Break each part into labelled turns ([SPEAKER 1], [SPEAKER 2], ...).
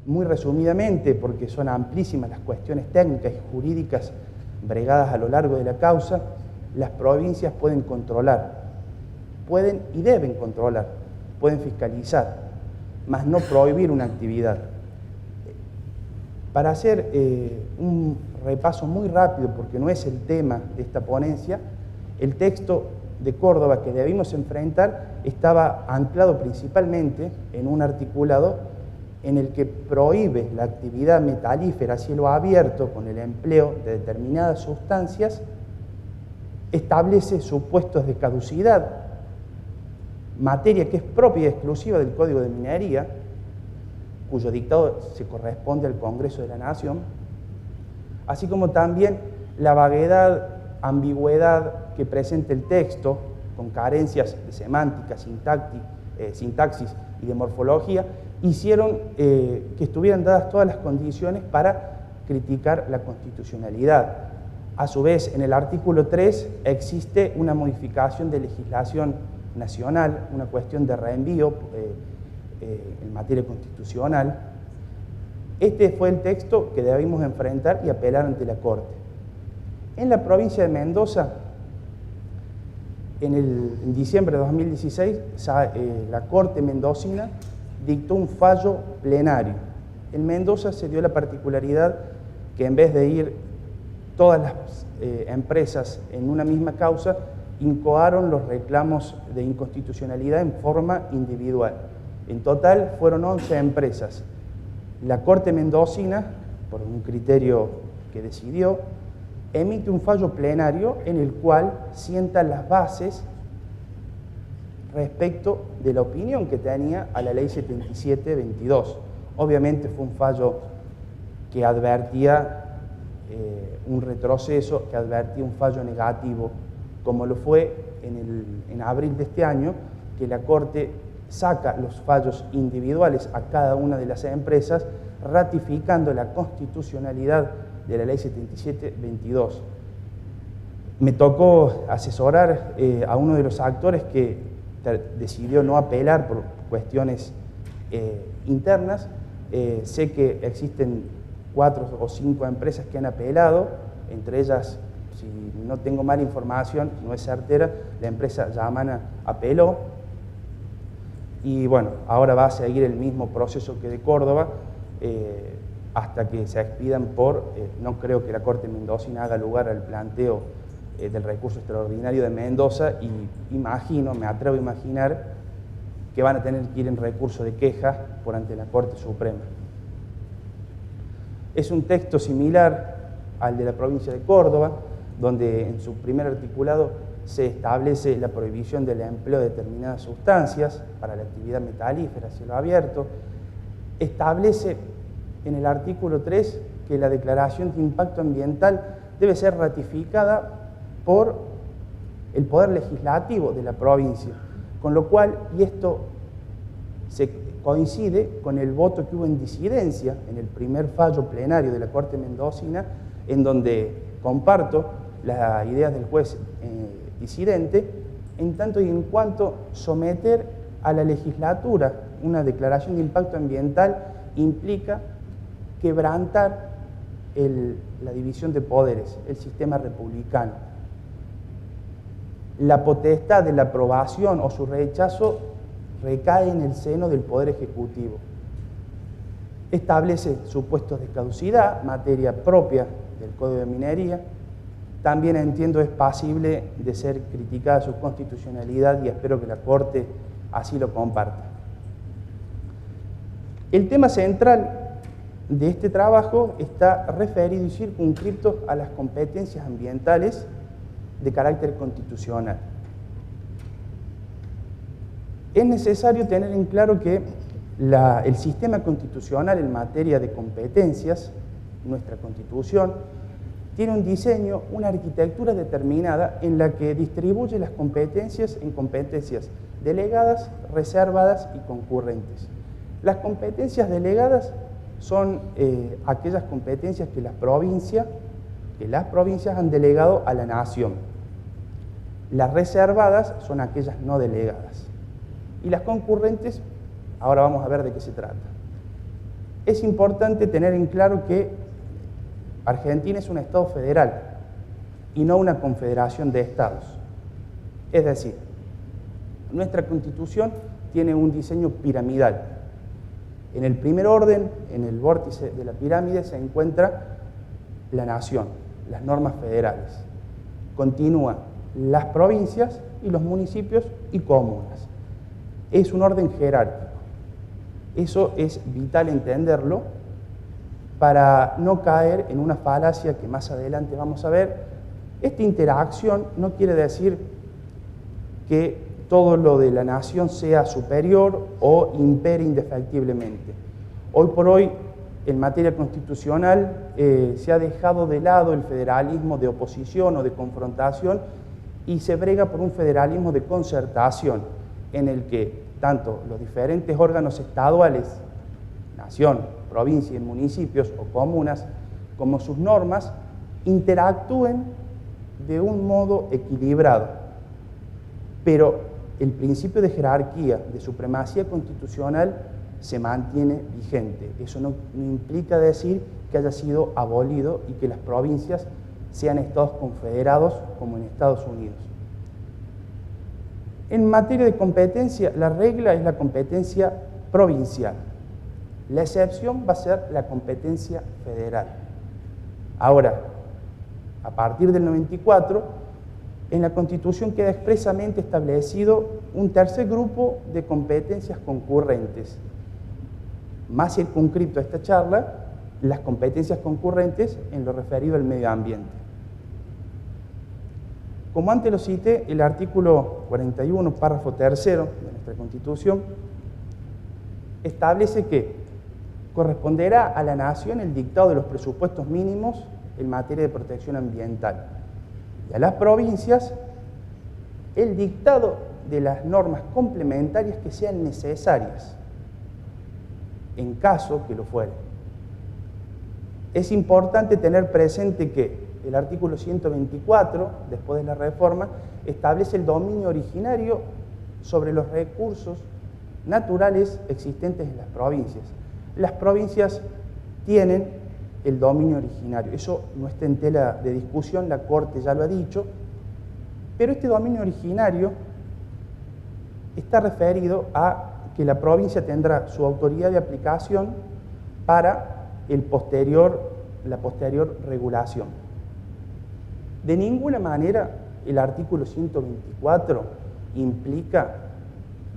[SPEAKER 1] Muy resumidamente, porque son amplísimas las cuestiones técnicas y jurídicas bregadas a lo largo de la causa, las provincias pueden controlar, pueden y deben controlar, pueden fiscalizar, mas no prohibir una actividad. Para hacer un repaso muy rápido, porque no es el tema de esta ponencia, el texto de Córdoba que debimos enfrentar estaba anclado principalmente en un articulado en el que prohíbe la actividad metalífera a cielo abierto con el empleo de determinadas sustancias, establece supuestos de caducidad, materia que es propia y exclusiva del Código de Minería, cuyo dictado se corresponde al Congreso de la Nación, así como también la vaguedad, ambigüedad que presenta el texto, con carencias de semántica, sintaxis y de morfología, hicieron que estuvieran dadas todas las condiciones para criticar la constitucionalidad. A su vez, en el artículo 3 existe una modificación de legislación nacional, una cuestión de reenvío en materia constitucional. Este fue el texto que debimos enfrentar y apelar ante la Corte. En la provincia de Mendoza, en diciembre de 2016, la Corte mendocina dictó un fallo plenario. En Mendoza se dio la particularidad que en vez de ir todas las empresas en una misma causa, incoaron los reclamos de inconstitucionalidad en forma individual. En total fueron 11 empresas. La Corte mendocina, por un criterio que decidió, emite un fallo plenario en el cual sienta las bases respecto de la opinión que tenía a la Ley 77/22. Obviamente fue un fallo que advertía un retroceso, que advertía un fallo negativo, como lo fue en abril de este año, que la Corte saca los fallos individuales a cada una de las empresas, ratificando la constitucionalidad de la Ley 77/22. Me tocó asesorar a uno de los actores que decidió no apelar por cuestiones internas. Sé que existen 4 o 5 empresas que han apelado, entre ellas, si no tengo mala información, no es certera, la empresa Yamana apeló, y bueno, ahora va a seguir el mismo proceso que de Córdoba, hasta que se expidan no creo que la Corte mendocina haga lugar al planteo del recurso extraordinario de Mendoza, y me atrevo a imaginar que van a tener que ir en recurso de queja por ante la Corte Suprema. Es un texto similar al de la provincia de Córdoba, donde en su primer articulado se establece la prohibición del empleo de determinadas sustancias para la actividad metalífera a cielo abierto. Establece en el artículo 3 que la declaración de impacto ambiental debe ser ratificada por el Poder Legislativo de la provincia, con lo cual, y esto se coincide con el voto que hubo en disidencia en el primer fallo plenario de la Corte mendocina, en donde comparto las ideas del juez disidente, en tanto y en cuanto someter a la legislatura una declaración de impacto ambiental implica quebrantar la división de poderes, el sistema republicano. La potestad de la aprobación o su rechazo recae en el seno del Poder Ejecutivo. Establece supuestos de caducidad, materia propia del Código de Minería. También entiendo es pasible de ser criticada su constitucionalidad, y espero que la Corte así lo comparta. El tema central de este trabajo está referido y circunscripto a las competencias ambientales de carácter constitucional. Es necesario tener en claro que el sistema constitucional en materia de competencias, nuestra Constitución, tiene un diseño, una arquitectura determinada en la que distribuye las competencias en competencias delegadas, reservadas y concurrentes. Las competencias delegadas son aquellas competencias que las provincias han delegado a la nación. Las reservadas son aquellas no delegadas. Y las concurrentes, ahora vamos a ver de qué se trata. Es importante tener en claro que Argentina es un Estado federal y no una confederación de estados. Es decir, nuestra Constitución tiene un diseño piramidal. En el primer orden, en el vórtice de la pirámide, se encuentra la nación, las normas federales. Continúan las provincias y los municipios y comunas. Es un orden jerárquico. Eso es vital entenderlo para no caer en una falacia que más adelante vamos a ver. Esta interacción no quiere decir que todo lo de la nación sea superior o impere indefectiblemente. Hoy por hoy, en materia constitucional, se ha dejado de lado el federalismo de oposición o de confrontación y se brega por un federalismo de concertación, en el que tanto los diferentes órganos estaduales, nación, provincia y municipios o comunas, como sus normas, interactúen de un modo equilibrado. Pero el principio de jerarquía, de supremacía constitucional, se mantiene vigente. Eso no implica decir que haya sido abolido y que las provincias sean estados confederados como en Estados Unidos. En materia de competencia, la regla es la competencia provincial. La excepción va a ser la competencia federal. Ahora, a partir del 94, en la Constitución queda expresamente establecido un tercer grupo de competencias concurrentes. Más circunscripto a esta charla, las competencias concurrentes en lo referido al medio ambiente. Como antes lo cité, el artículo 41, párrafo tercero de nuestra Constitución, establece que corresponderá a la nación el dictado de los presupuestos mínimos en materia de protección ambiental y a las provincias el dictado de las normas complementarias que sean necesarias, en caso que lo fuere. Es importante tener presente que el artículo 124, después de la reforma, establece el dominio originario sobre los recursos naturales existentes en las provincias. Las provincias tienen el dominio originario, eso no está en tela de discusión, la Corte ya lo ha dicho, pero este dominio originario está referido a que la provincia tendrá su autoridad de aplicación para la posterior regulación. De ninguna manera el artículo 124 implica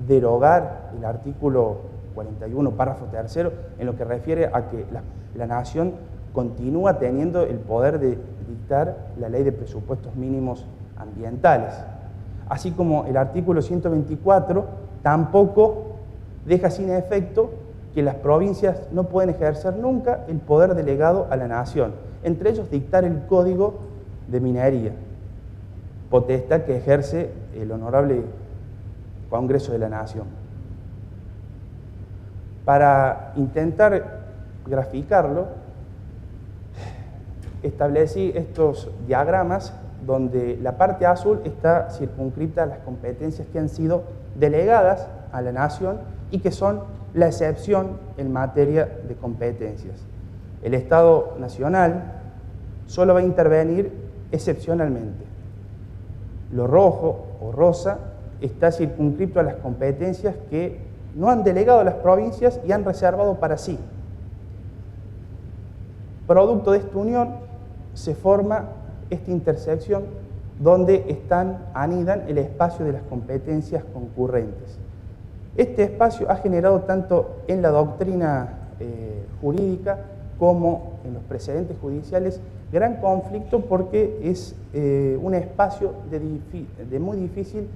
[SPEAKER 1] derogar el artículo 41, párrafo tercero, en lo que refiere a que la nación continúa teniendo el poder de dictar la ley de presupuestos mínimos ambientales. Así como el artículo 124 tampoco deja sin efecto que las provincias no pueden ejercer nunca el poder delegado a la nación, entre ellos dictar el Código de Minería, potestad que ejerce el Honorable Congreso de la Nación. Para intentar graficarlo, establecí estos diagramas donde la parte azul está circunscripta a las competencias que han sido delegadas a la nación y que son la excepción en materia de competencias. El Estado Nacional solo va a intervenir excepcionalmente. Lo rojo o rosa está circunscripto a las competencias que no han delegado a las provincias y han reservado para sí. Producto de esta unión se forma esta intersección donde anidan el espacio de las competencias concurrentes. Este espacio ha generado tanto en la doctrina jurídica como en los precedentes judiciales gran conflicto porque es un espacio de muy difícil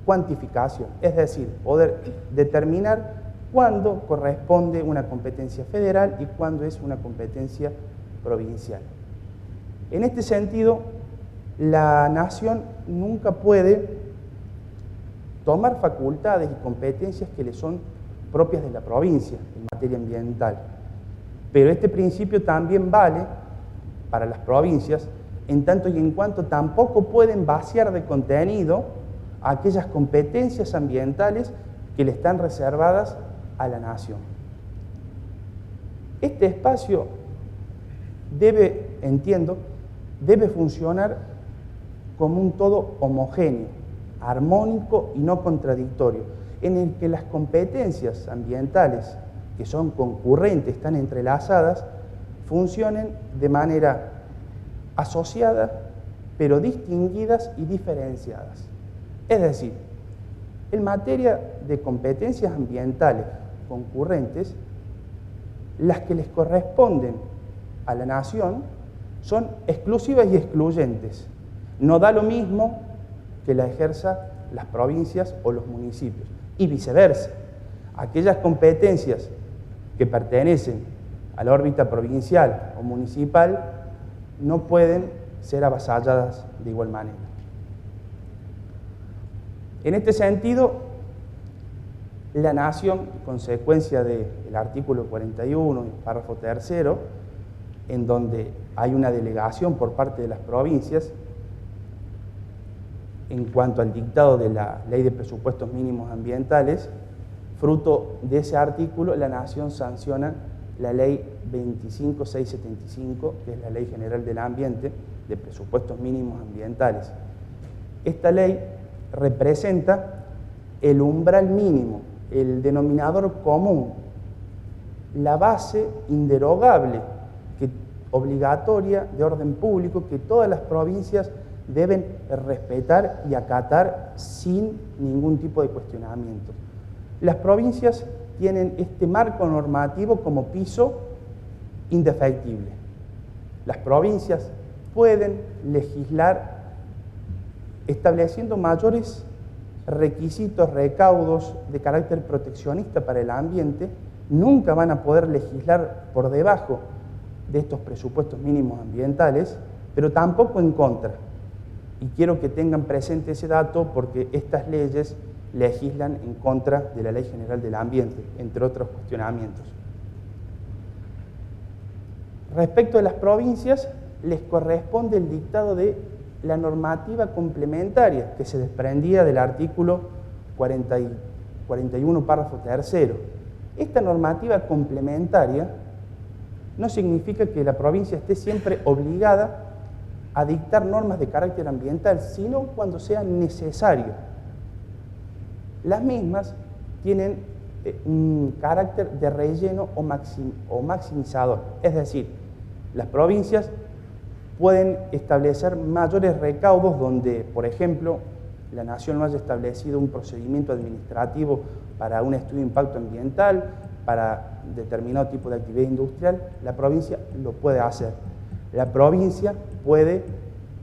[SPEAKER 1] cuantificación, es decir, poder determinar cuándo corresponde una competencia federal y cuándo es una competencia provincial. En este sentido, la nación nunca puede tomar facultades y competencias que le son propias de la provincia en materia ambiental. Pero este principio también vale para las provincias, en tanto y en cuanto tampoco pueden vaciar de contenido aquellas competencias ambientales que le están reservadas a la nación. Este espacio debe funcionar como un todo homogéneo, armónico y no contradictorio, en el que las competencias ambientales, que son concurrentes, están entrelazadas, funcionen de manera asociada, pero distinguidas y diferenciadas. Es decir, en materia de competencias ambientales concurrentes, las que les corresponden a la nación son exclusivas y excluyentes. No da lo mismo que la ejerza las provincias o los municipios, y viceversa. Aquellas competencias que pertenecen a la órbita provincial o municipal no pueden ser avasalladas de igual manera. En este sentido, la nación, consecuencia del artículo 41, párrafo tercero, en donde hay una delegación por parte de las provincias en cuanto al dictado de la Ley de Presupuestos Mínimos Ambientales, fruto de ese artículo, la nación sanciona la Ley 25675, que es la Ley General del Ambiente, de Presupuestos Mínimos Ambientales. Esta ley representa el umbral mínimo, el denominador común, la base inderogable, obligatoria de orden público que todas las provincias deben respetar y acatar sin ningún tipo de cuestionamiento. Las provincias tienen este marco normativo como piso indefectible. Las provincias pueden legislar estableciendo mayores requisitos, recaudos de carácter proteccionista para el ambiente. Nunca van a poder legislar por debajo de estos presupuestos mínimos ambientales, pero tampoco en contra. Y quiero que tengan presente ese dato porque estas leyes legislan en contra de la Ley General del Ambiente, entre otros cuestionamientos. Respecto de las provincias, les corresponde el dictado de la normativa complementaria que se desprendía del artículo 41, párrafo tercero. Esta normativa complementaria no significa que la provincia esté siempre obligada a dictar normas de carácter ambiental, sino cuando sea necesario. Las mismas tienen un carácter de relleno o maximizador, es decir, las provincias pueden establecer mayores recaudos donde, por ejemplo, la nación no haya establecido un procedimiento administrativo para un estudio de impacto ambiental, para determinado tipo de actividad industrial, la provincia lo puede hacer. La provincia puede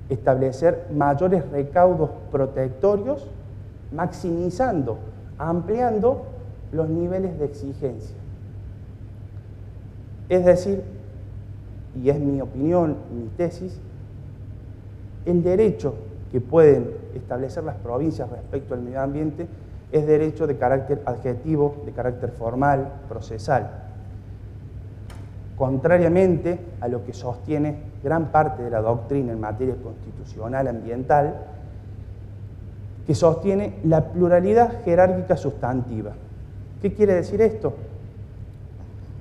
[SPEAKER 1] establecer mayores recaudos protectorios, maximizando, ampliando los niveles de exigencia. Es decir, y es mi opinión, mi tesis, el derecho que pueden establecer las provincias respecto al medio ambiente es derecho de carácter adjetivo, de carácter formal, procesal. Contrariamente a lo que sostiene gran parte de la doctrina en materia constitucional ambiental, que sostiene la pluralidad jerárquica sustantiva. ¿Qué quiere decir esto?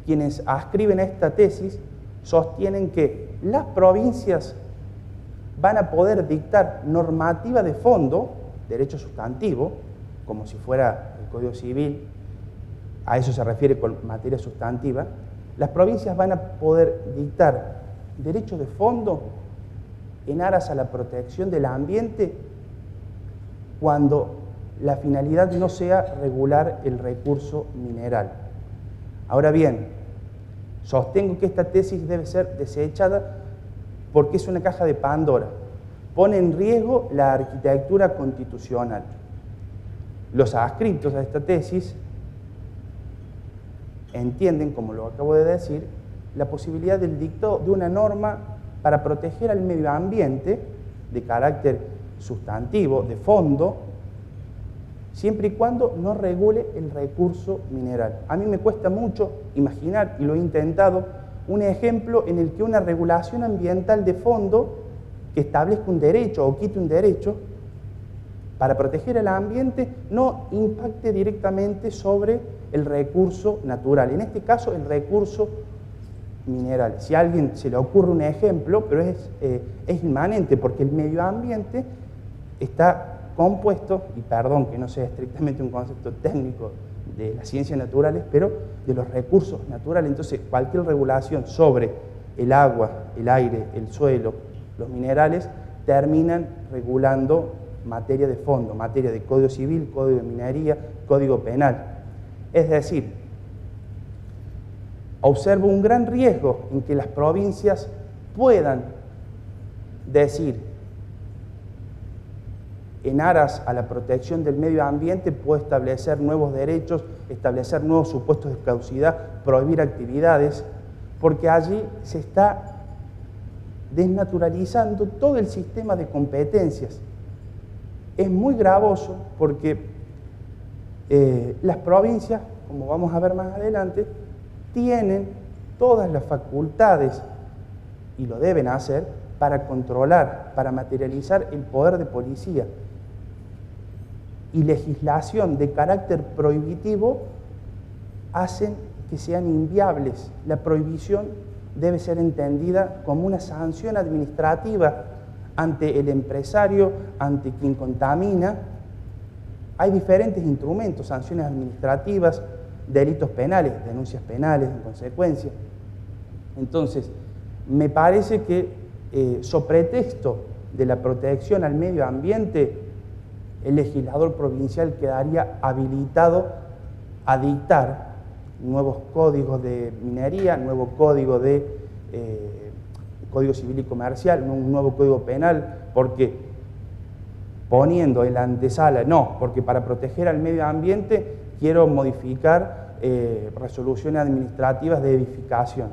[SPEAKER 1] Quienes ascriben esta tesis sostienen que las provincias van a poder dictar normativa de fondo, derecho sustantivo, como si fuera el Código Civil, a eso se refiere con materia sustantiva. Las provincias van a poder dictar derecho de fondo en aras a la protección del ambiente cuando la finalidad no sea regular el recurso mineral. Ahora bien, sostengo que esta tesis debe ser desechada porque es una caja de Pandora. Pone en riesgo la arquitectura constitucional. Los adscriptos a esta tesis entienden, como lo acabo de decir, la posibilidad del dictado de una norma para proteger al medio ambiente de carácter sustantivo, de fondo, siempre y cuando no regule el recurso mineral. A mí me cuesta mucho imaginar, y lo he intentado, un ejemplo en el que una regulación ambiental de fondo que establezca un derecho o quite un derecho para proteger el ambiente no impacte directamente sobre el recurso natural, en este caso el recurso minerales. Si a alguien se le ocurre un ejemplo, pero es inmanente, porque el medio ambiente está compuesto, y perdón que no sea estrictamente un concepto técnico de las ciencias naturales, pero de los recursos naturales. Entonces, cualquier regulación sobre el agua, el aire, el suelo, los minerales, terminan regulando materia de fondo, materia de código civil, código de minería, código penal. Es decir, observo un gran riesgo en que las provincias puedan decir, en aras a la protección del medio ambiente, puedo establecer nuevos derechos, establecer nuevos supuestos de caducidad, prohibir actividades, porque allí se está desnaturalizando todo el sistema de competencias. Es muy gravoso porque las provincias, como vamos a ver más adelante, tienen todas las facultades, y lo deben hacer, para controlar, para materializar el poder de policía. Y legislación de carácter prohibitivo hacen que sean inviables. La prohibición debe ser entendida como una sanción administrativa ante el empresario, ante quien contamina. Hay diferentes instrumentos, sanciones administrativas, delitos penales, denuncias penales en consecuencia. Entonces, me parece que sobre pretexto de la protección al medio ambiente, el legislador provincial quedaría habilitado a dictar nuevos códigos de minería, nuevo código de Código Civil y Comercial, un nuevo código penal, porque poniendo en la antesala, no, porque para proteger al medio ambiente quiero modificar resoluciones administrativas de edificación.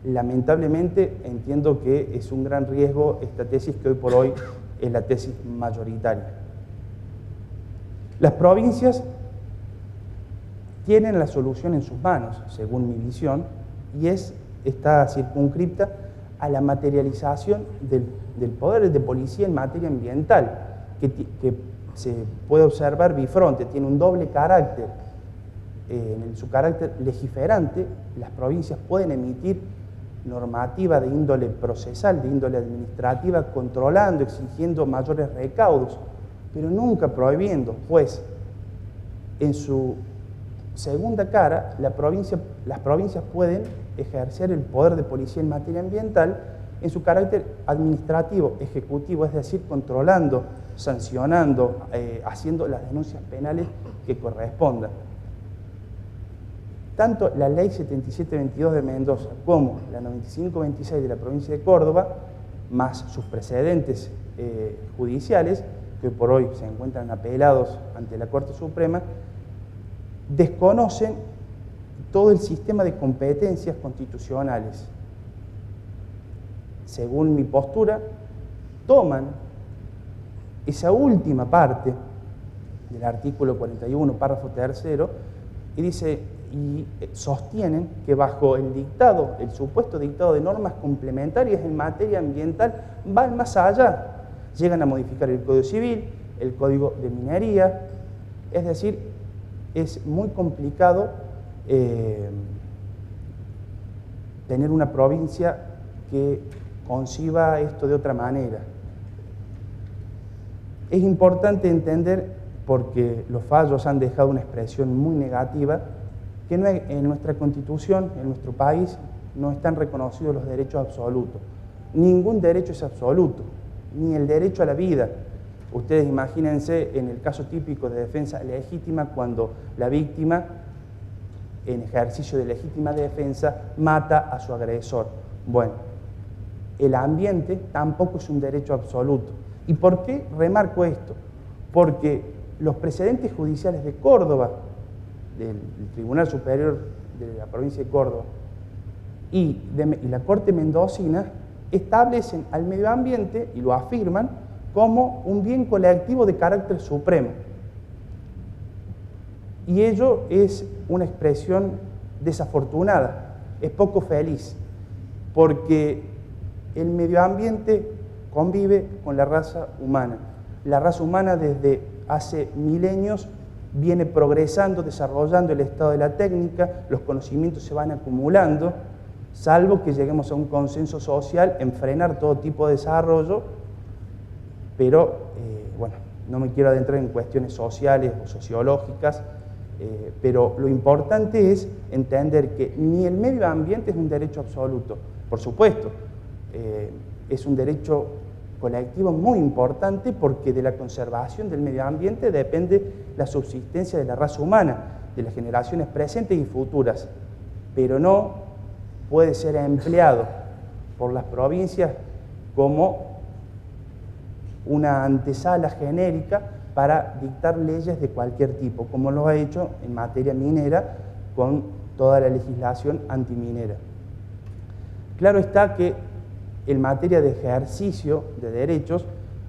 [SPEAKER 1] Lamentablemente entiendo que es un gran riesgo esta tesis que hoy por hoy es la tesis mayoritaria. Las provincias tienen la solución en sus manos, según mi visión, y está circunscripta a la materialización del poder de policía en materia ambiental, que se puede observar bifronte, tiene un doble carácter. En su carácter legiferante, las provincias pueden emitir normativa de índole procesal, de índole administrativa, controlando, exigiendo mayores recaudos, pero nunca prohibiendo, pues en su segunda cara, las provincias pueden ejercer el poder de policía en materia ambiental en su carácter administrativo, ejecutivo, es decir, controlando, sancionando, haciendo las denuncias penales que correspondan. Tanto la Ley 7722 de Mendoza como la 9526 de la provincia de Córdoba, más sus precedentes judiciales, que hoy por hoy se encuentran apelados ante la Corte Suprema, desconocen todo el sistema de competencias constitucionales. Según mi postura, toman esa última parte del artículo 41, párrafo tercero, y sostienen que bajo el dictado, el supuesto dictado de normas complementarias en materia ambiental, van más allá. Llegan a modificar el Código Civil, el Código de Minería, es decir, es muy complicado tener una provincia que conciba esto de otra manera. Es importante entender, porque los fallos han dejado una expresión muy negativa, que en nuestra Constitución, en nuestro país, no están reconocidos los derechos absolutos. Ningún derecho es absoluto, ni el derecho a la vida. Ustedes imagínense en el caso típico de defensa legítima, cuando la víctima, en ejercicio de legítima defensa, mata a su agresor. Bueno, el ambiente tampoco es un derecho absoluto. ¿Y por qué remarco esto? Porque los precedentes judiciales de Córdoba, del Tribunal Superior de la provincia de Córdoba y la Corte Mendocina, establecen al medio ambiente, y lo afirman, como un bien colectivo de carácter supremo. Y ello es una expresión desafortunada, es poco feliz, porque el medio ambiente convive con la raza humana. La raza humana desde hace milenios viene progresando, desarrollando el estado de la técnica, los conocimientos se van acumulando salvo que lleguemos a un consenso social en frenar todo tipo de desarrollo, pero bueno, no me quiero adentrar en cuestiones sociales o sociológicas, pero lo importante es entender que ni el medio ambiente es un derecho absoluto, por supuesto, es un derecho colectivo muy importante porque de la conservación del medio ambiente depende la subsistencia de la raza humana, de las generaciones presentes y futuras, pero no puede ser empleado por las provincias como una antesala genérica para dictar leyes de cualquier tipo, como lo ha hecho en materia minera con toda la legislación antiminera. Claro está que en materia de ejercicio de derechos,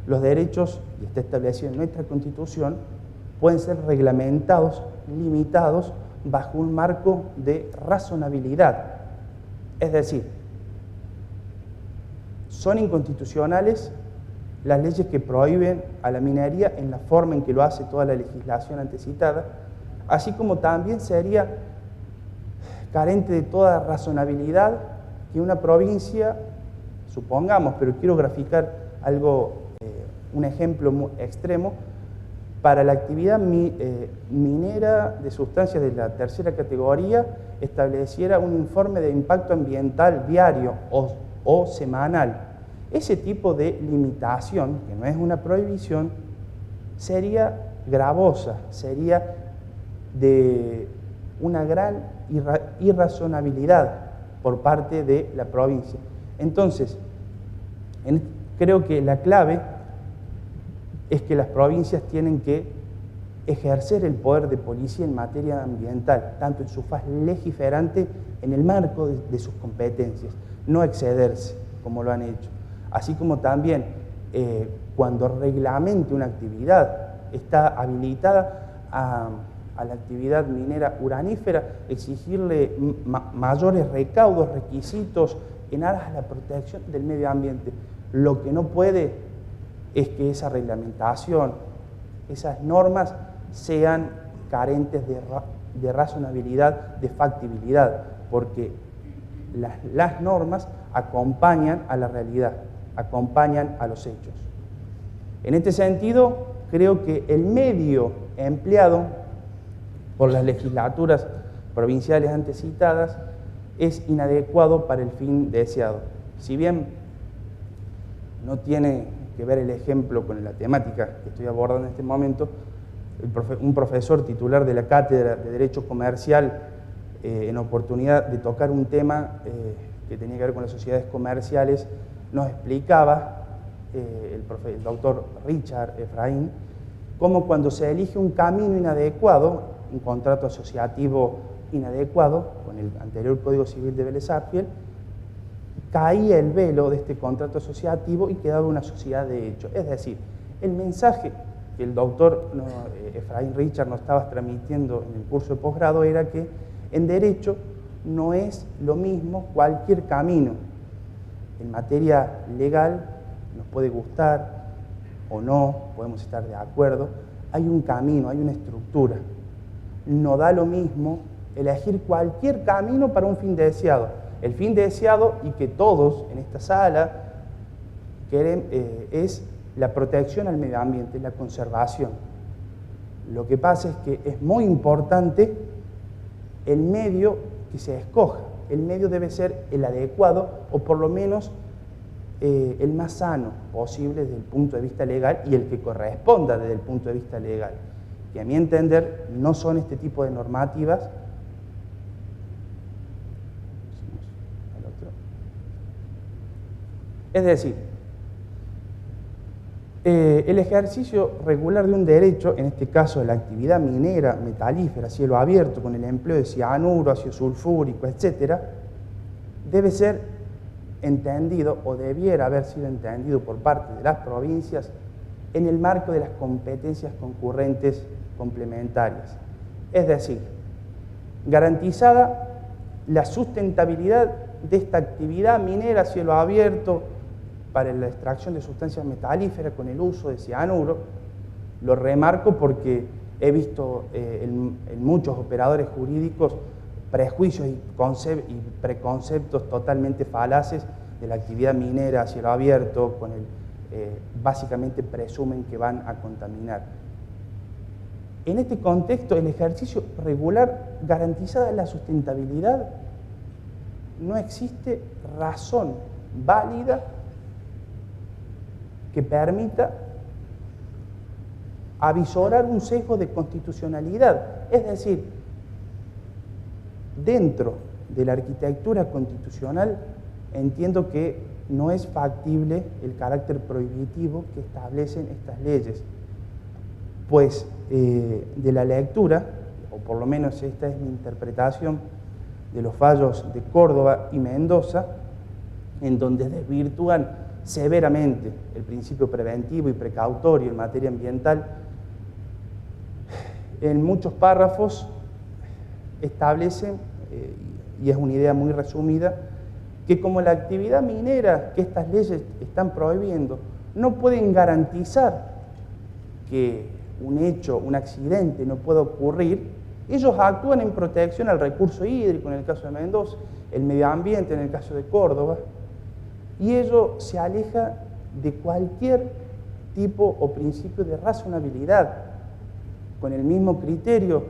[SPEAKER 1] los derechos, y está establecido en nuestra Constitución, pueden ser reglamentados, limitados, bajo un marco de razonabilidad. Es decir, son inconstitucionales las leyes que prohíben a la minería en la forma en que lo hace toda la legislación antecitada, así como también sería carente de toda razonabilidad que una provincia, supongamos, pero quiero graficar algo, un ejemplo muy extremo, para la actividad minera de sustancias de la tercera categoría estableciera un informe de impacto ambiental diario o semanal. Ese tipo de limitación, que no es una prohibición, sería gravosa, sería de una gran irrazonabilidad por parte de la provincia. Entonces, creo que la clave es que las provincias tienen que ejercer el poder de policía en materia ambiental, tanto en su faz legiferante, en el marco de sus competencias, no excederse, como lo han hecho. Así como también cuando reglamente una actividad está habilitada a la actividad minera uranífera, exigirle mayores recaudos, requisitos en aras a la protección del medio ambiente. Lo que no puede es que esa reglamentación, esas normas sean carentes de razonabilidad, de factibilidad, porque las normas acompañan a la realidad, acompañan a los hechos. En este sentido, creo que el medio empleado por las legislaturas provinciales antes citadas es inadecuado para el fin deseado. Si bien no tiene que ver el ejemplo con la temática que estoy abordando en este momento, un profesor titular de la Cátedra de Derecho Comercial, en oportunidad de tocar un tema que tenía que ver con las sociedades comerciales, nos explicaba, el doctor Richard Efraín, cómo cuando se elige un camino inadecuado, un contrato asociativo inadecuado, con el anterior Código Civil de Vélez Arfiel, caía el velo de este contrato asociativo y quedaba una sociedad de hecho. Es decir, el mensaje que el doctor Efraín Richard nos estaba transmitiendo en el curso de posgrado era que en derecho no es lo mismo cualquier camino. En materia legal nos puede gustar o no, podemos estar de acuerdo, hay un camino, hay una estructura. No da lo mismo elegir cualquier camino para un fin deseado. El fin deseado, y que todos en esta sala quieren, es la protección al medio ambiente, la conservación. Lo que pasa es que es muy importante el medio que se escoja. El medio debe ser el adecuado o por lo menos el más sano posible desde el punto de vista legal y el que corresponda desde el punto de vista legal. Que a mi entender no son este tipo de normativas. Es decir, el ejercicio regular de un derecho, en este caso la actividad minera, metalífera, cielo abierto, con el empleo de cianuro, ácido sulfúrico, etc., debe ser entendido o debiera haber sido entendido por parte de las provincias en el marco de las competencias concurrentes complementarias. Es decir, garantizada la sustentabilidad de esta actividad minera, cielo abierto, para la extracción de sustancias metalíferas con el uso de cianuro. Lo remarco porque he visto en muchos operadores jurídicos prejuicios y preconceptos totalmente falaces de la actividad minera a cielo abierto, básicamente presumen que van a contaminar. En este contexto, el ejercicio regular garantizada la sustentabilidad, no existe razón válida que permita avisorar un sesgo de constitucionalidad. Es decir, dentro de la arquitectura constitucional entiendo que no es factible el carácter prohibitivo que establecen estas leyes, pues de la lectura, o por lo menos esta es mi interpretación de los fallos de Córdoba y Mendoza, en donde desvirtúan severamente el principio preventivo y precautorio en materia ambiental, en muchos párrafos establecen, y es una idea muy resumida, que como la actividad minera que estas leyes están prohibiendo no pueden garantizar que un hecho, un accidente no pueda ocurrir, ellos actúan en protección al recurso hídrico en el caso de Mendoza, el medio ambiente en el caso de Córdoba, y ello se aleja de cualquier tipo o principio de razonabilidad, con el mismo criterio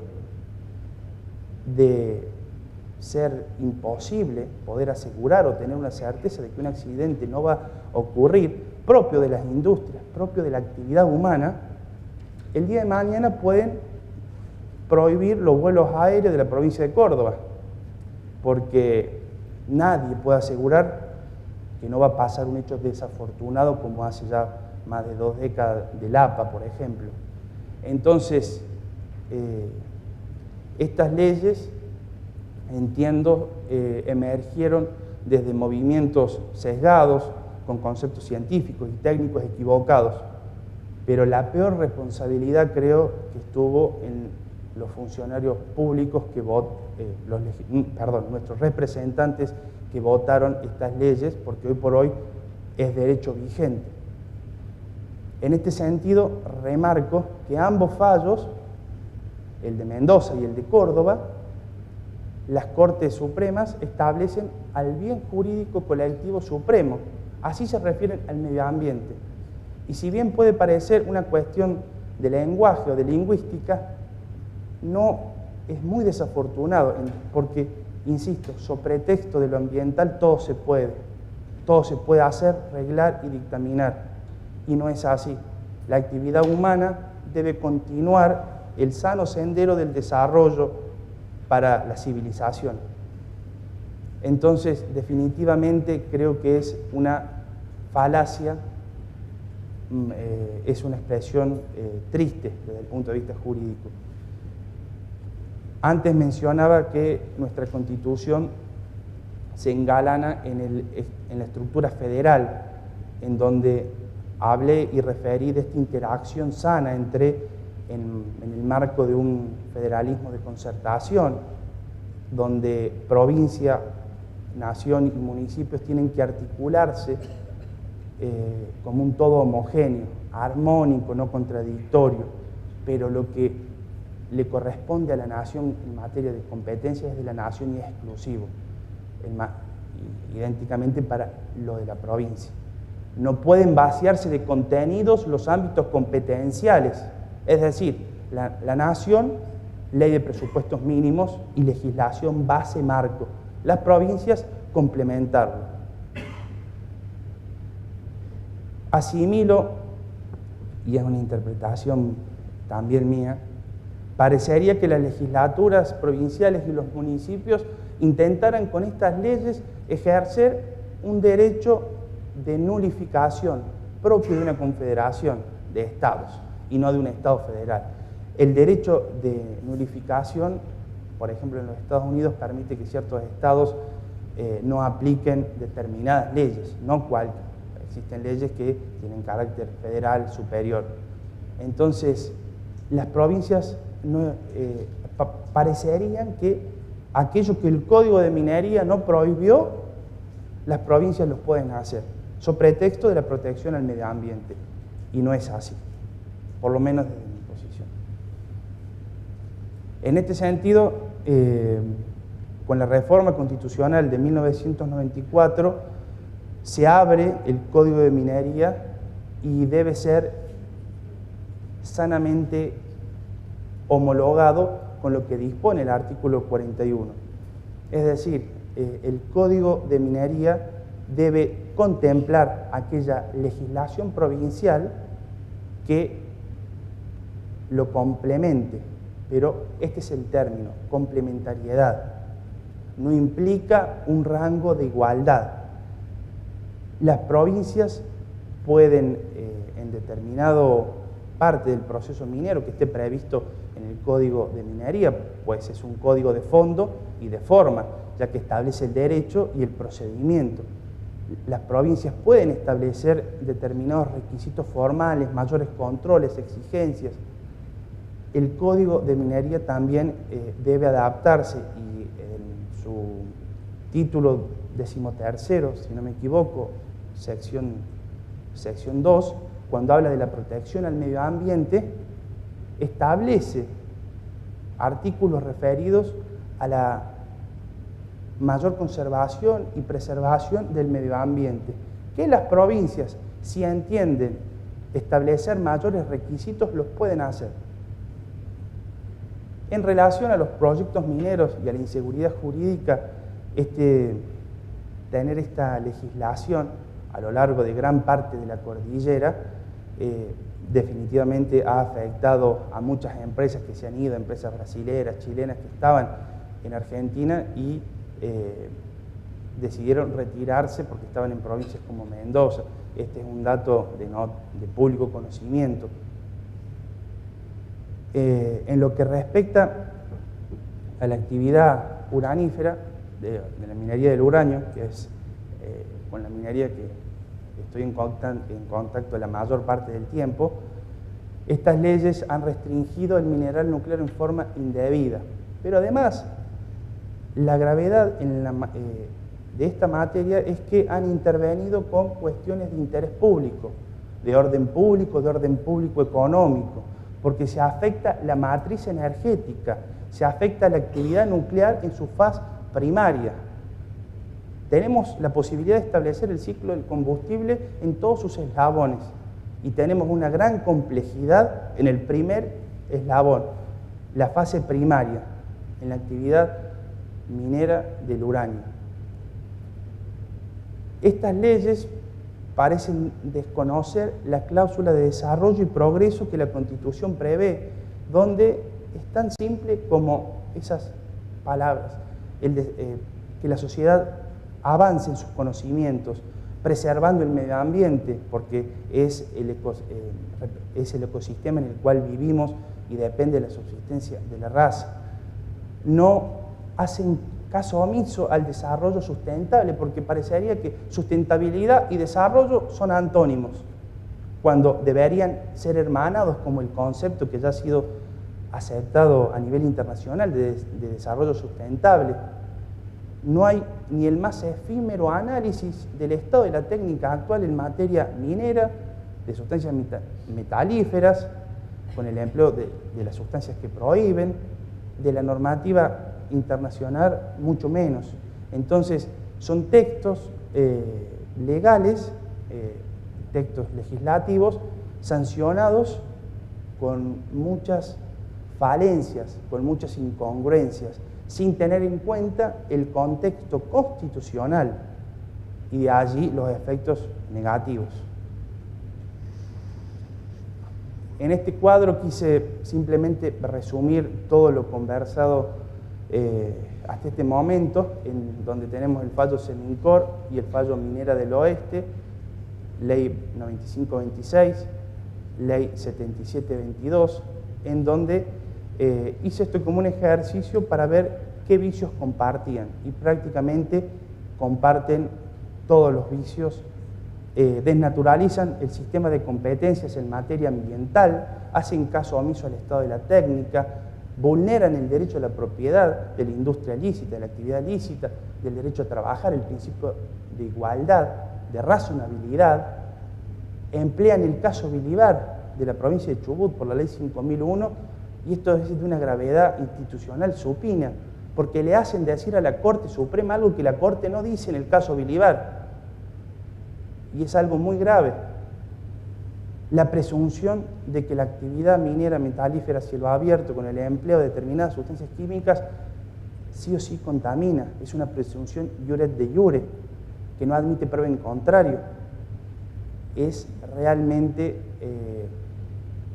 [SPEAKER 1] de ser imposible poder asegurar o tener una certeza de que un accidente no va a ocurrir, propio de las industrias, propio de la actividad humana. El día de mañana pueden prohibir los vuelos aéreos de la provincia de Córdoba, porque nadie puede asegurar que no va a pasar un hecho desafortunado como hace ya más de 2 décadas del APA, por ejemplo. Entonces, estas leyes, entiendo, emergieron desde movimientos sesgados, con conceptos científicos y técnicos equivocados, pero la peor responsabilidad creo que estuvo en los funcionarios públicos nuestros representantes que votaron estas leyes, porque hoy por hoy es derecho vigente. En este sentido, remarco que ambos fallos, el de Mendoza y el de Córdoba, las Cortes Supremas establecen al bien jurídico colectivo supremo, así se refieren al medio ambiente. Y si bien puede parecer una cuestión de lenguaje o de lingüística, no es muy desafortunado, porque, insisto, sobre pretexto de lo ambiental todo se puede hacer, reglar y dictaminar, y no es así. La actividad humana debe continuar el sano sendero del desarrollo para la civilización. Entonces, definitivamente creo que es una falacia, es una expresión triste desde el punto de vista jurídico. Antes mencionaba que nuestra Constitución se engalana en la estructura federal, en donde hablé y referí de esta interacción sana en el marco de un federalismo de concertación, donde provincia, nación y municipios tienen que articularse como un todo homogéneo, armónico, no contradictorio, pero lo que le corresponde a la nación en materia de competencia es de la nación y es exclusivo, idénticamente para lo de la provincia. No pueden vaciarse de contenidos los ámbitos competenciales, es decir, la nación, ley de presupuestos mínimos y legislación base marco, las provincias complementarlo. Asimilo, y es una interpretación también mía, parecería que las legislaturas provinciales y los municipios intentaran con estas leyes ejercer un derecho de nulificación propio de una confederación de estados y no de un estado federal. El derecho de nulificación, por ejemplo, en los Estados Unidos permite que ciertos estados no apliquen determinadas leyes, no cualquier. Existen leyes que tienen carácter federal superior. Entonces, las provincias parecerían que aquello que el Código de Minería no prohibió, las provincias lo pueden hacer, sobre pretexto de la protección al medio ambiente. Y no es así, por lo menos desde mi posición. En este sentido, con la reforma constitucional de 1994 se abre el Código de Minería y debe ser sanamente homologado con lo que dispone el artículo 41. Es decir, el Código de Minería debe contemplar aquella legislación provincial que lo complemente, pero este es el término, complementariedad. No implica un rango de igualdad. Las provincias pueden, en determinado parte del proceso minero que esté previsto en el Código de Minería, pues es un código de fondo y de forma, ya que establece el derecho y el procedimiento. Las provincias pueden establecer determinados requisitos formales, mayores controles, exigencias. El Código de Minería también debe adaptarse y en su título 13º, si no me equivoco, sección 2, cuando habla de la protección al medio ambiente, establece artículos referidos a la mayor conservación y preservación del medio ambiente, que las provincias, si entienden establecer mayores requisitos, los pueden hacer. En relación a los proyectos mineros y a la inseguridad jurídica, tener esta legislación a lo largo de gran parte de la cordillera definitivamente ha afectado a muchas empresas que se han ido, empresas brasileras, chilenas que estaban en Argentina y decidieron retirarse porque estaban en provincias como Mendoza. Este es un dato de público conocimiento. En lo que respecta a la actividad uranífera de la minería del uranio, que es con la minería que estoy en contacto la mayor parte del tiempo, estas leyes han restringido el mineral nuclear en forma indebida. Pero además, la gravedad de esta materia es que han intervenido con cuestiones de interés público, de orden público económico, porque se afecta la matriz energética, se afecta la actividad nuclear en su fase primaria. Tenemos la posibilidad de establecer el ciclo del combustible en todos sus eslabones y tenemos una gran complejidad en el primer eslabón, la fase primaria, en la actividad minera del uranio. Estas leyes parecen desconocer la cláusula de desarrollo y progreso que la Constitución prevé, donde es tan simple como esas palabras, que la sociedad avance en sus conocimientos, preservando el medio ambiente, porque es el ecosistema en el cual vivimos y depende de la subsistencia de la raza. No hacen caso omiso al desarrollo sustentable, porque parecería que sustentabilidad y desarrollo son antónimos, cuando deberían ser hermanados, como el concepto que ya ha sido aceptado a nivel internacional de desarrollo sustentable. No hay ni el más efímero análisis del estado de la técnica actual en materia minera, de sustancias metalíferas, con el empleo de las sustancias que prohíben, de la normativa internacional mucho menos. Entonces, son textos legales, textos legislativos, sancionados con muchas falencias, con muchas incongruencias, sin tener en cuenta el contexto constitucional y de allí los efectos negativos. En este cuadro quise simplemente resumir todo lo conversado hasta este momento, en donde tenemos el fallo Semincor y el fallo Minera del Oeste, Ley 9526, Ley 7722, en donde hice esto como un ejercicio para ver qué vicios compartían, y prácticamente comparten todos los vicios. Desnaturalizan el sistema de competencias en materia ambiental, hacen caso omiso al estado de la técnica, vulneran el derecho a la propiedad, de la industria lícita, de la actividad lícita, del derecho a trabajar, el principio de igualdad, de razonabilidad, emplean el caso Bilibar de la provincia de Chubut por la ley 5001, y esto es de una gravedad institucional supina, porque le hacen decir a la Corte Suprema algo que la Corte no dice en el caso Bilibar. Y es algo muy grave. La presunción de que la actividad minera metalífera a cielo abierto con el empleo de determinadas sustancias químicas sí o sí contamina. Es una presunción iure de iure, que no admite prueba en contrario. Es realmente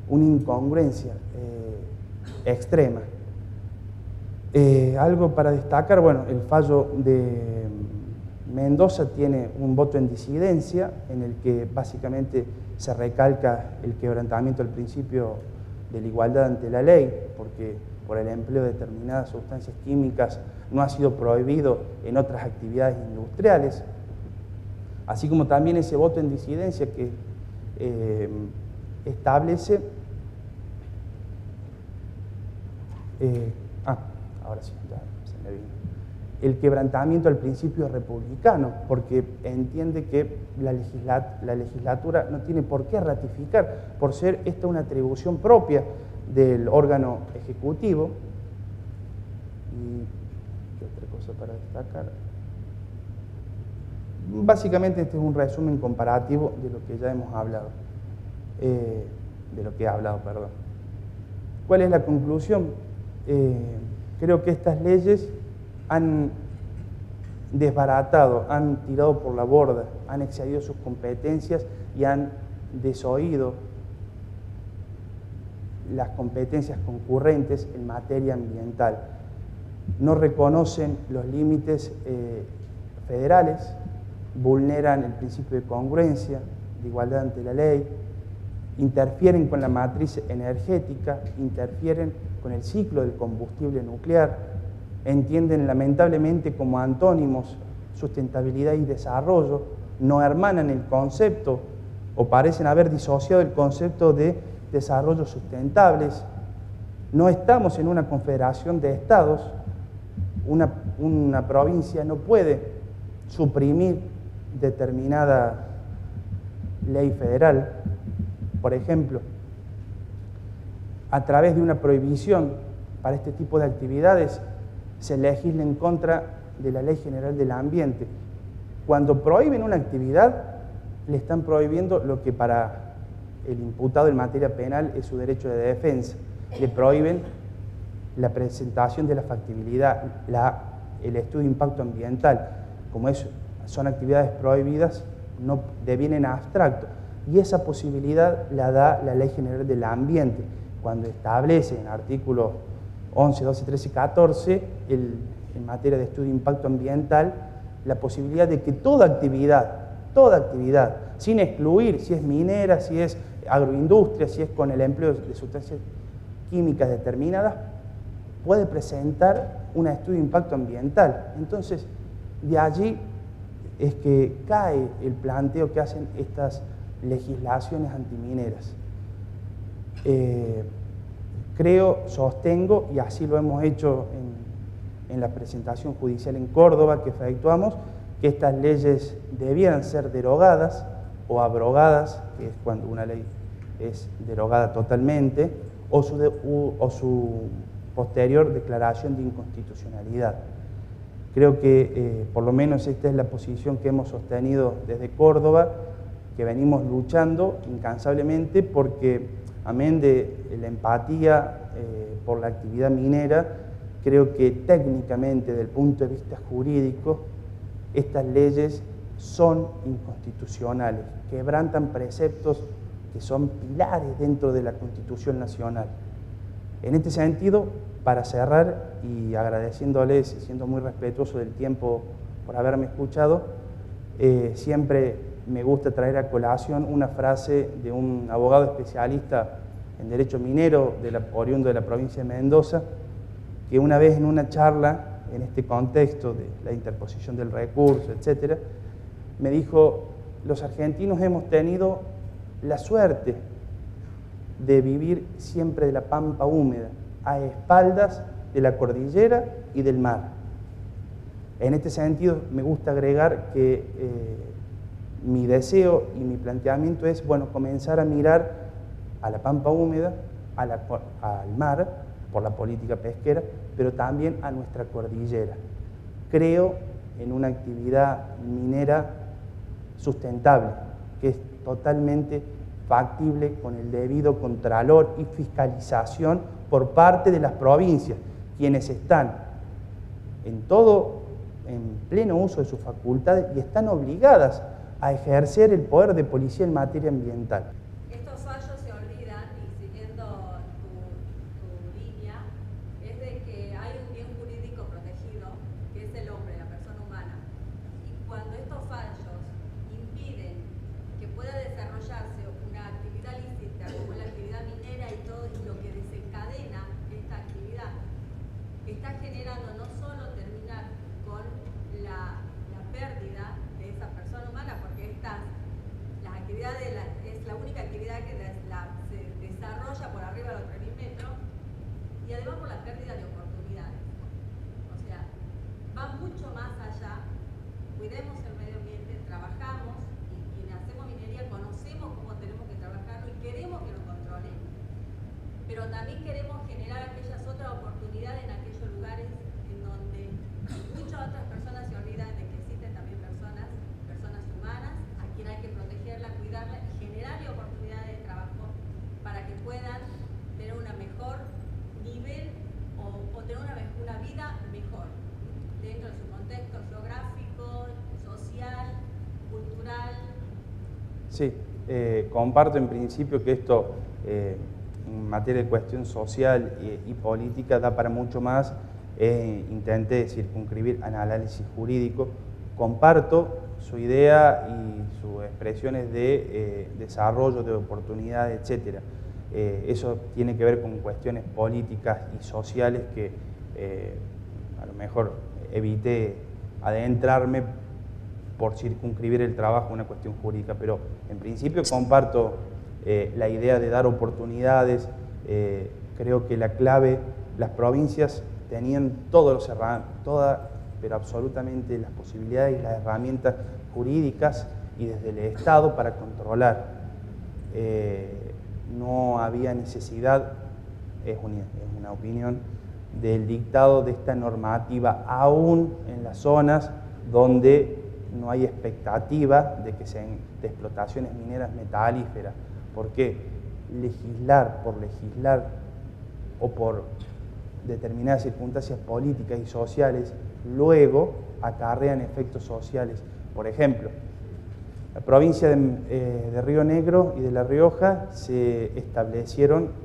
[SPEAKER 1] una incongruencia extrema. Algo para destacar, bueno, el fallo de Mendoza tiene un voto en disidencia en el que básicamente se recalca el quebrantamiento del principio de la igualdad ante la ley, porque por el empleo de determinadas sustancias químicas no ha sido prohibido en otras actividades industriales, así como también ese voto en disidencia que establece ahora sí, ya se me vino. El quebrantamiento al principio republicano, porque entiende que la legislatura no tiene por qué ratificar, por ser esta una atribución propia del órgano ejecutivo. ¿Y qué otra cosa para destacar? Básicamente este es un resumen comparativo de lo que ya hemos hablado, de lo que he hablado, perdón. ¿Cuál es la conclusión? Creo que estas leyes han desbaratado, han tirado por la borda, han excedido sus competencias y han desoído las competencias concurrentes en materia ambiental. No reconocen los límites federales, vulneran el principio de congruencia, de igualdad ante la ley, interfieren con la matriz energética, interfieren con el ciclo del combustible nuclear, entienden lamentablemente como antónimos sustentabilidad y desarrollo, no hermanan el concepto o parecen haber disociado el concepto de desarrollo sustentables. No estamos en una confederación de estados, una provincia no puede suprimir determinada ley federal. Por ejemplo, a través de una prohibición para este tipo de actividades se legisla en contra de la Ley General del Ambiente. Cuando prohíben una actividad, le están prohibiendo lo que para el imputado en materia penal es su derecho de defensa. Le prohíben la presentación de la factibilidad, el estudio de impacto ambiental. Como son actividades prohibidas, no devienen abstracto. Y esa posibilidad la da la Ley General del Ambiente, cuando establece en artículos 11, 12, 13 y 14, en materia de estudio de impacto ambiental, la posibilidad de que toda actividad, sin excluir si es minera, si es agroindustria, si es con el empleo de sustancias químicas determinadas, puede presentar un estudio de impacto ambiental. Entonces, de allí es que cae el planteo que hacen estas legislaciones antimineras. Creo, sostengo, y así lo hemos hecho en la presentación judicial en Córdoba que efectuamos, que estas leyes debieran ser derogadas o abrogadas, que es cuando una ley es derogada totalmente, o su posterior declaración de inconstitucionalidad. Creo que por lo menos esta es la posición que hemos sostenido desde Córdoba, que venimos luchando incansablemente porque, amén de la empatía por la actividad minera, creo que técnicamente, desde el punto de vista jurídico, estas leyes son inconstitucionales, quebrantan preceptos que son pilares dentro de la Constitución Nacional. En este sentido, para cerrar y agradeciéndoles y siendo muy respetuoso del tiempo por haberme escuchado, siempre me gusta traer a colación una frase de un abogado especialista en derecho minero oriundo de la provincia de Mendoza, que una vez en una charla, en este contexto de la interposición del recurso, etc., me dijo: los argentinos hemos tenido la suerte de vivir siempre de la pampa húmeda, a espaldas de la cordillera y del mar. En este sentido, me gusta agregar que mi deseo y mi planteamiento es, bueno, comenzar a mirar a la pampa húmeda, al mar, por la política pesquera, pero también a nuestra cordillera. Creo en una actividad minera sustentable, que es totalmente factible con el debido contralor y fiscalización por parte de las provincias, quienes están en pleno uso de sus facultades y están obligadas a ejercer el poder de policía en materia ambiental.
[SPEAKER 2] Estos fallos se olvidan, y siguiendo tu línea, es de que hay un bien jurídico protegido, que es el hombre, la persona humana. Y cuando estos fallos impiden que pueda desarrollarse una actividad lícita, como la actividad minera y todo lo que desencadena esta actividad, está generando no solo terminar con la pérdida de esa persona humana, porque las actividades es la única actividad que se desarrolla por arriba de los 3.000 metros, y además por la pérdida de oportunidades. O sea, va mucho más allá. Cuidemos el medio ambiente, trabajamos, y quienes hacemos minería conocemos cómo tenemos que trabajarlo y queremos que lo controlen, pero también queremos generar aquellas otras oportunidades en aquellos lugares en donde muchas otras personas se olvidan de que existen también personas humanas a quien hay que protegerla, cuidarla y generarle oportunidades de trabajo para que puedan tener un mejor nivel o tener una vida mejor dentro de su contexto geográfico, social, cultural.
[SPEAKER 1] Sí, comparto en principio que esto, en materia de cuestión social y política, da para mucho más. Intenté circunscribir al análisis jurídico. Comparto su idea y sus expresiones de desarrollo, de oportunidades, etc. Eso tiene que ver con cuestiones políticas y sociales que a lo mejor evité adentrarme por circunscribir el trabajo a una cuestión jurídica, pero en principio comparto la idea de dar oportunidades. Creo que la clave, las provincias tenían pero absolutamente las posibilidades y las herramientas jurídicas y desde el Estado para controlar. No había necesidad, es una opinión, del dictado de esta normativa, aún en las zonas donde no hay expectativa de que sean de explotaciones mineras metalíferas. ¿Por qué? Legislar por legislar o por determinadas circunstancias políticas y sociales luego acarrean efectos sociales. Por ejemplo, la provincia de Río Negro y de La Rioja se establecieron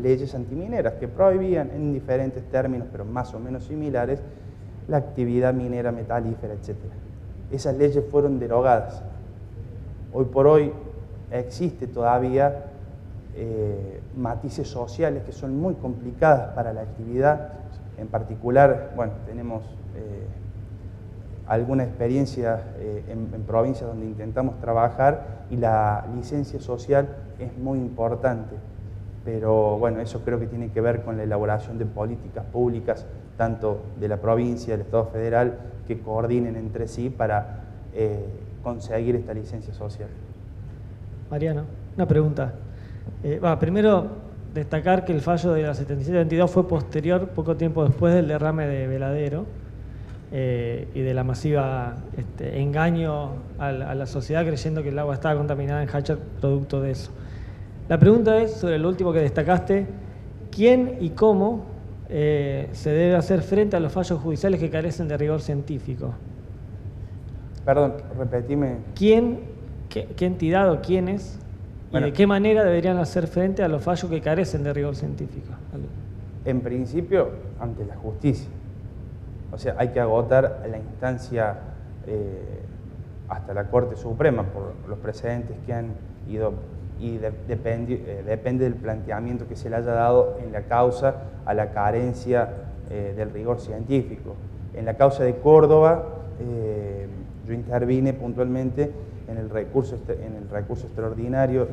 [SPEAKER 1] leyes antimineras que prohibían en diferentes términos, pero más o menos similares, la actividad minera metalífera, etc. Esas leyes fueron derogadas. Hoy por hoy existe todavía matices sociales que son muy complicadas para la actividad. En particular, bueno, tenemos alguna experiencia en provincias donde intentamos trabajar y la licencia social es muy importante. Pero bueno, eso creo que tiene que ver con la elaboración de políticas públicas, tanto de la provincia, del Estado federal, que coordinen entre sí para conseguir esta licencia social.
[SPEAKER 3] Mariano, una pregunta. Primero, destacar que el fallo de la 7722 fue posterior, poco tiempo después del derrame de Veladero y de la masiva engaño a la sociedad creyendo que el agua estaba contaminada en Hachar producto de eso. La pregunta es, sobre lo último que destacaste, ¿quién y cómo se debe hacer frente a los fallos judiciales que carecen de rigor científico?
[SPEAKER 1] Perdón, repetime.
[SPEAKER 3] ¿Quién, qué entidad o quiénes y de qué manera deberían hacer frente a los fallos que carecen de rigor científico?
[SPEAKER 1] En principio, ante la justicia. O sea, hay que agotar la instancia hasta la Corte Suprema por los precedentes que han ido, y depende del planteamiento que se le haya dado en la causa a la carencia del rigor científico. En la causa de Córdoba, yo intervine puntualmente en el recurso extraordinario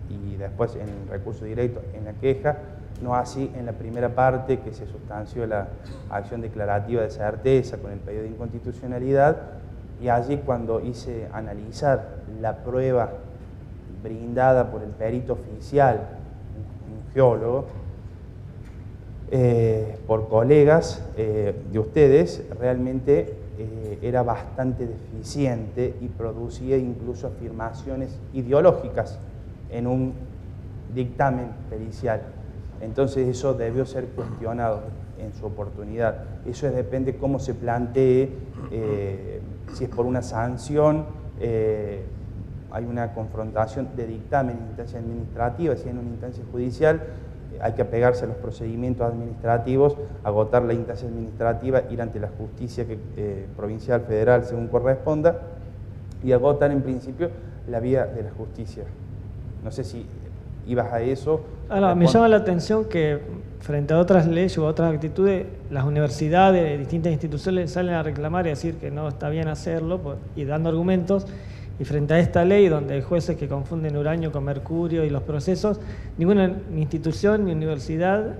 [SPEAKER 1] y después en el recurso directo en la queja, no así en la primera parte que se sustanció la acción declarativa de certeza con el pedido de inconstitucionalidad, y allí cuando hice analizar la prueba brindada por el perito oficial, un geólogo, por colegas de ustedes, realmente era bastante deficiente y producía incluso afirmaciones ideológicas en un dictamen pericial. Entonces eso debió ser cuestionado en su oportunidad. Eso depende cómo se plantee, si es por una sanción, hay una confrontación de dictamen en instancia administrativa, si en una instancia judicial hay que apegarse a los procedimientos administrativos, agotar la instancia administrativa, ir ante la justicia provincial, federal, según corresponda, y agotar en principio la vía de la justicia. No sé si ibas a eso.
[SPEAKER 3] Ahora, me llama la atención que frente a otras leyes u otras actitudes, las universidades, distintas instituciones salen a reclamar y a decir que no está bien hacerlo y dando argumentos. Y frente a esta ley, donde hay jueces que confunden uranio con mercurio y los procesos, ninguna institución ni universidad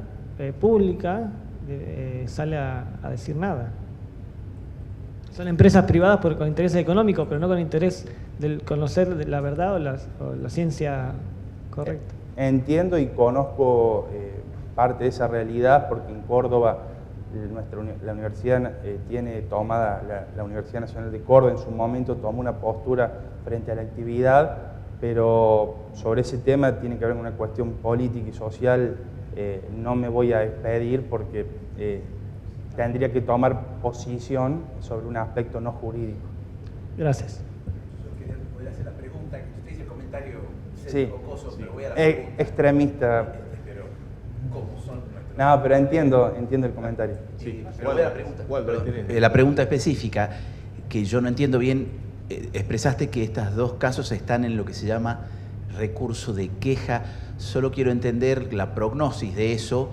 [SPEAKER 3] pública sale a decir nada. Son empresas privadas con interés económico, pero no con interés de conocer la verdad o la ciencia correcta.
[SPEAKER 1] Entiendo y conozco parte de esa realidad, porque en Córdoba la universidad tiene tomada, la Universidad Nacional de Córdoba en su momento tomó una postura frente a la actividad, pero sobre ese tema tiene que haber una cuestión política y social. No me voy a expedir porque tendría que tomar posición sobre un aspecto no jurídico.
[SPEAKER 3] Gracias.
[SPEAKER 4] Yo quería poder hacer la pregunta, que usted hizo el comentario
[SPEAKER 1] Sí,
[SPEAKER 4] jocoso, pero voy a la pregunta.
[SPEAKER 1] Extremista.
[SPEAKER 4] Pero, ¿cómo son nuestros?
[SPEAKER 1] No, pero entiendo el comentario.
[SPEAKER 4] Sí, pero voy a la pregunta. La pregunta específica, que yo no entiendo bien, expresaste que estos dos casos están en lo que se llama recurso de queja. Solo quiero entender la prognosis de eso,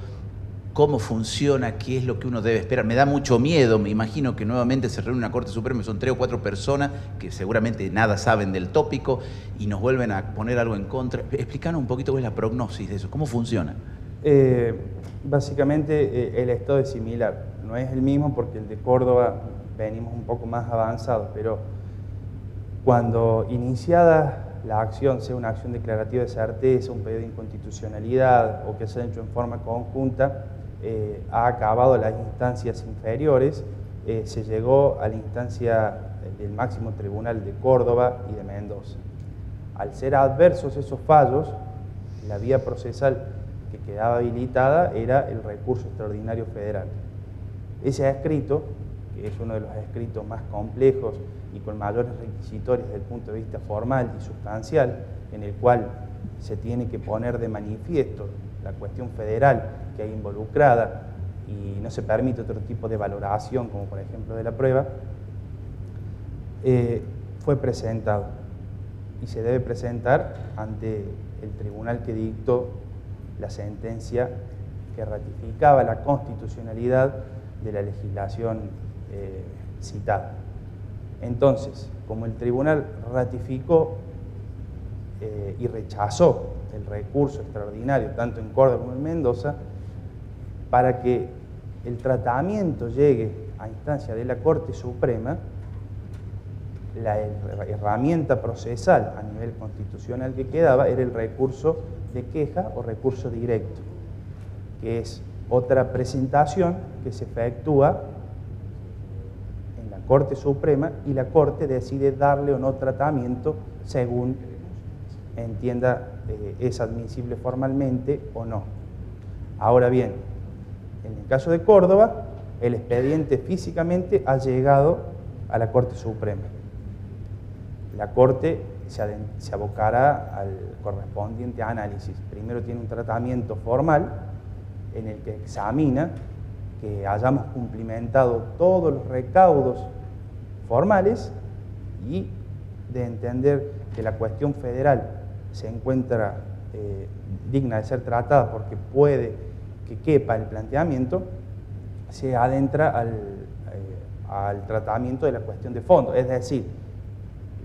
[SPEAKER 4] cómo funciona, qué es lo que uno debe esperar. Me da mucho miedo, me imagino que nuevamente se reúne una Corte Suprema, son 3 o 4 personas que seguramente nada saben del tópico y nos vuelven a poner algo en contra. Explícanos un poquito cuál es la prognosis de eso, cómo funciona.
[SPEAKER 1] Básicamente el estado es similar, no es el mismo porque el de Córdoba venimos un poco más avanzados, pero cuando iniciada la acción, sea una acción declarativa de certeza, un pedido de inconstitucionalidad o que se ha hecho en forma conjunta, ha acabado las instancias inferiores, se llegó a la instancia del máximo tribunal de Córdoba y de Mendoza. Al ser adversos esos fallos, la vía procesal que quedaba habilitada era el recurso extraordinario federal. Ese escrito, que es uno de los escritos más complejos y con mayores requisitorios desde el punto de vista formal y sustancial, en el cual se tiene que poner de manifiesto la cuestión federal que hay involucrada y no se permite otro tipo de valoración, como por ejemplo de la prueba, fue presentado y se debe presentar ante el tribunal que dictó la sentencia que ratificaba la constitucionalidad de la legislación citada. Entonces, como el tribunal ratificó y rechazó el recurso extraordinario, tanto en Córdoba como en Mendoza, para que el tratamiento llegue a instancia de la Corte Suprema, la herramienta procesal a nivel constitucional que quedaba era el recurso de queja o recurso directo, que es otra presentación que se efectúa en la Corte Suprema y la Corte decide darle o no tratamiento según entienda es admisible formalmente o no. Ahora bien, en el caso de Córdoba, el expediente físicamente ha llegado a la Corte Suprema. La Corte se abocará al correspondiente análisis. Primero tiene un tratamiento formal en el que examina que hayamos cumplimentado todos los recaudos formales y de entender que la cuestión federal se encuentra digna de ser tratada porque puede que quepa el planteamiento, se adentra al tratamiento de la cuestión de fondo. Es decir,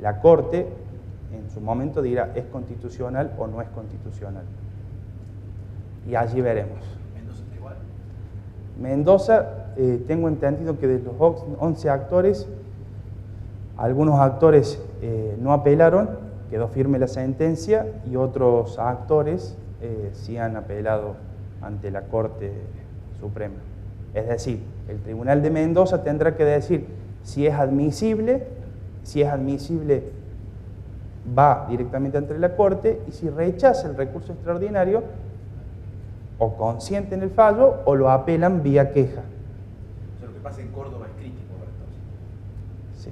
[SPEAKER 1] la Corte en su momento dirá es constitucional o no es constitucional. Y allí veremos.
[SPEAKER 4] ¿Mendoza está igual?
[SPEAKER 1] Mendoza, tengo entendido que de los 11 actores, algunos actores no apelaron, quedó firme la sentencia, y otros actores sí han apelado ante la Corte Suprema. Es decir, el Tribunal de Mendoza tendrá que decir si es admisible va directamente ante la Corte, y si rechaza el recurso extraordinario, o consienten el fallo o lo apelan vía queja.
[SPEAKER 4] O sea, lo que pasa en Córdoba es crítico, entonces.
[SPEAKER 1] Sí.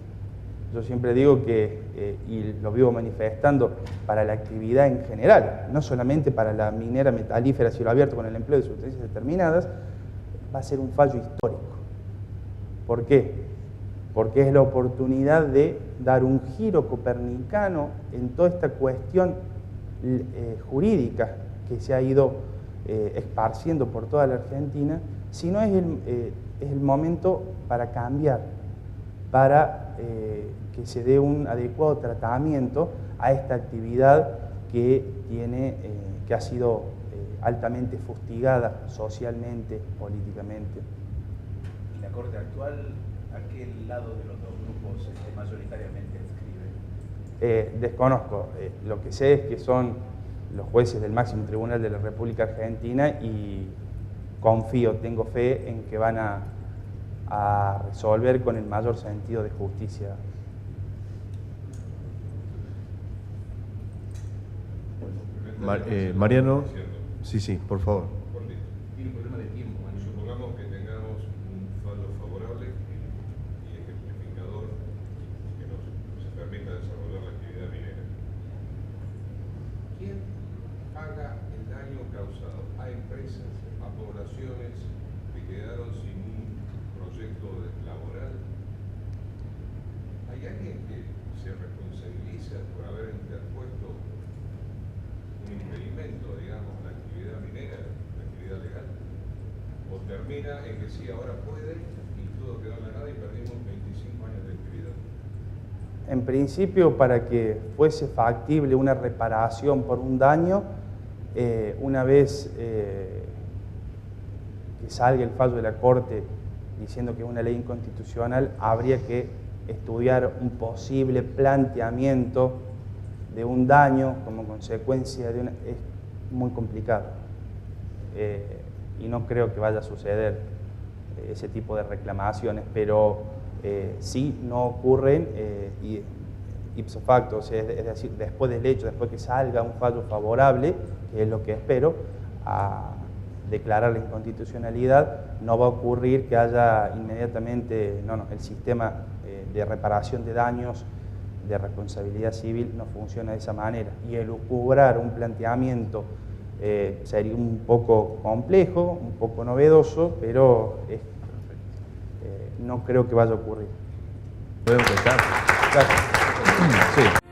[SPEAKER 1] Yo siempre digo que, y lo vivo manifestando, para la actividad en general, no solamente para la minera metalífera a cielo abierto con el empleo de sustancias determinadas, va a ser un fallo histórico. ¿Por qué? Porque es la oportunidad de dar un giro copernicano en toda esta cuestión jurídica que se ha ido esparciendo por toda la Argentina, sino es el momento para cambiar, para que se dé un adecuado tratamiento a esta actividad que ha sido altamente fustigada socialmente, políticamente.
[SPEAKER 4] ¿Y la Corte actual a qué lado de los dos grupos mayoritariamente escribe?
[SPEAKER 1] Desconozco. Lo que sé es que son los jueces del máximo tribunal de la República Argentina y confío, tengo fe en que van a resolver con el mayor sentido de justicia.
[SPEAKER 5] Mariano, sí, por favor.
[SPEAKER 6] Tiene un problema de tiempo. Supongamos que tengamos un fallo favorable y ejemplificador que nos permita desarrollar la actividad minera. ¿Quién paga el daño causado a empresas, a poblaciones que quedaron sin un proyecto laboral? ¿Hay alguien que se responsabiliza por haber interpuesto un impedimento, digamos, a la actividad minera, la actividad legal? ¿O termina en que sí, ahora puede y todo quedó en la nada y perdimos 25 años de actividad?
[SPEAKER 1] En principio, para que fuese factible una reparación por un daño, una vez que salga el fallo de la Corte diciendo que es una ley inconstitucional, habría que estudiar un posible planteamiento de un daño como consecuencia de es muy complicado. Y no creo que vaya a suceder ese tipo de reclamaciones, pero sí no ocurren ipso facto, o sea, es decir, después del hecho, después que salga un fallo favorable, que es lo que espero, a declarar la inconstitucionalidad, no va a ocurrir que haya inmediatamente, el sistema de reparación de daños de responsabilidad civil no funciona de esa manera, y elucubrar un planteamiento sería un poco complejo, un poco novedoso, pero no creo que vaya a ocurrir.
[SPEAKER 5] ¿Puedo empezar?
[SPEAKER 1] Gracias.
[SPEAKER 5] Sí.